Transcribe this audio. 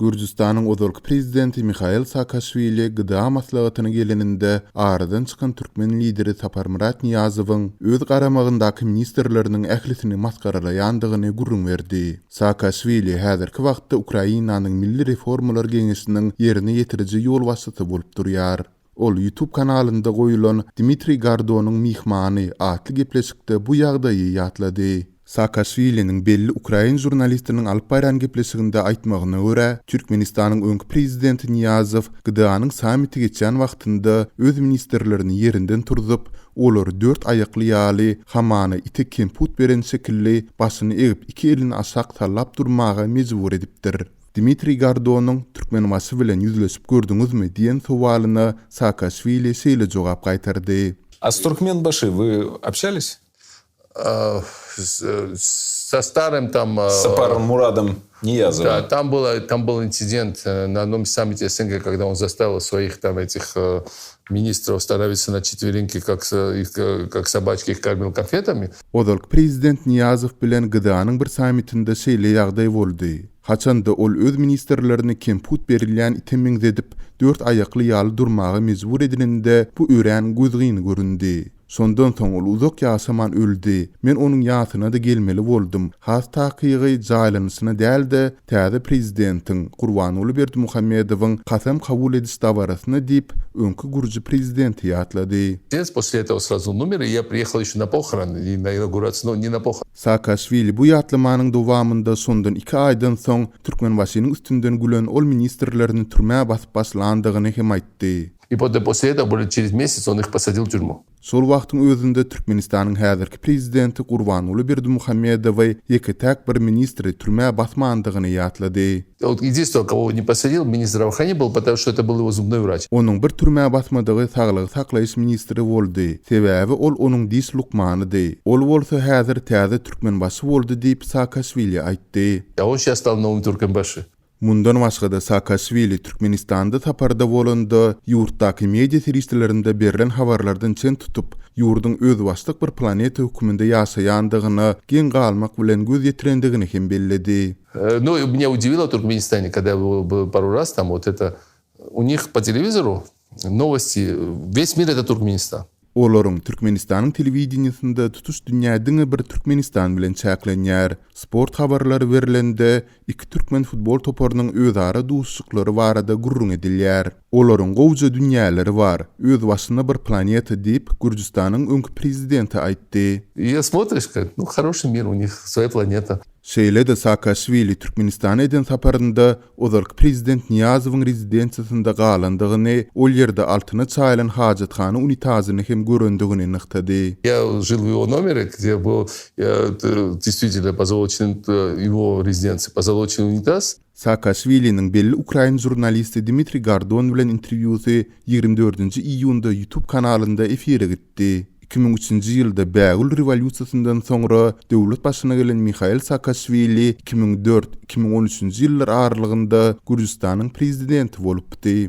Gürjistanyň ozalky prezidenti Mikhail Saakashvili gyda maslahatyna geleninde aradan çykan türkmen lideri Saparmurat Niyazowyň öz garamagyndaky ministerleriniň ählisini maskaralaýandygyny gurrun berdi. Saakashvili häzirki wagtda Ukrainanyň milli reformalar geňeşiniň ýerine ýetiriji ýol başçysy bolup durýar. Ol YouTube kanalynda goýulan Dmitri Gardonyň mihmany atly gepleşikde bu ýagdaýy ýatlady. Saakashvili'nin belli Ukrayn jurnalistinin alyp baýran gepleşiginde aýtmagyna görä, Türkmenistanyň öňkü prezidenti Niyazow GDA-nyň samiti geçen wagtynda öz ministerlerini ýerinden turdup, olar 4 aýakly ýaly hamany ite kemput beren şekilli başyny egip iki elini aşak tallap durmaga mejbur edipdir. Dmitri Gardonyň türkmen masy bilen ýüzleşip gördüňizmi diýen sowalyna Saakashvili şeýle jogap gaýtardy. А с Туркменбаши вы общались? Со старым там... С Сапармурадом Ниязовым. Да, там был инцидент на одном саммите СНГ, когда он заставил своих там этих министров становиться на четвереньки, как собачки их кормил конфетами. Ozalky prezident Niyazow bilen GDA-nyň bir sammitinde şeýle ýagdaý boldy. Haçanda ol öz ministerlerini kemput berilýän itemin edip 4 aýakly ýaly durmaga mejbur edilende bu ören gözgyny göründi. Sondan soň ol uzak ýaşaman öldü. Men onuň ýasyna da gelmeli boldum. Has takygy jaýlanysyna dälde täze prezidentiň Gurbanuly Berdimuhammedowyň kasam kabul ediş dabarasyna diýip öňkü gurji prezidenti ýatlady. После этого сразу умер, и я приехал еще на похороны, и на инаугурацию, но не на похороны. Saakashvili bu ýatlamanyň dowamynda sondan 2 aýdan soň Türkmenbaşynyň üstünden gülen ol ministerlerini türmäge basyp başlandygyny hem aýtdy. И после этого, через месяц, он их посадил в тюрьму. Sol wagtyň özünde Türkmenistanyň häzirki prezidenti Gurbanuly Berdimuhammedowy ýeke täk bir ministri türmäge basmandygyny ýatlady. Вот единственное, кого не посадил, министр здравоохранения был, потому что это был его зубной врач. Onuň bir türmäge basmadygy saglygy saklaýyş ministri boldy. Sebäbi ol onuň diş lukmanydy. Ol bolsa häzir täze Türkmenbaşy boldy diýip Saakashvili aýtdy. А он сейчас стал новым Туркменбашы. Mundan başga Saakashvili Türkmenistanda taparda bolanda ýurtdaky media serişlerinde berilen habarlardan çen tutup ýurduň öz başlyk bir planeta höküminde ýaşaýandygyny, gen galmak bilen göz ýetirendigini hem belledi. Ну, меня удивило в Туркменистане, когда я был пару раз там, вот это, у них по телевизору новости, весь мир это Туркменистан. Olaryň Türkmenistanyň telewizionyny tutuş dünýädiňe bir Türkmenistan bilen çäklenýär. Sport habarlary berilende iki türkmen futbol toparynyň özara duşuklary barada gurrun edilýär. Olaryň gowja dünýäleri bar. Öz başyna bir planeta diýip Gürjistanyň öňkü prezidenti aýtdy. И смотришь, как, ну, хороший мир, у них своя планета. Şeýle de Saakashvili Türkmenistana eden saparynda ozalky prezident Niyazowyň rezidensiýasynda galandygyny, ol ýerde altyna çaýlan hajathana unitazyny hem görendigini nyktady. Я жил в его номере, где был действительно позолочен его резиденция, позолочен унитаз. Saakashvili'nin belli Ukrayn jurnalisti Dmitri Gardon bilen interwýusy 24-nji iýunda YouTube kanalynda efire gitdi. 2003-nji ýylda Bägül rewolýusiýasyndan soňra döwlet başyna gelen Mikhail Saakashvili 2004-2013-nji ýyllar aralygynda Gürjistanyň prezidenti bolupdy.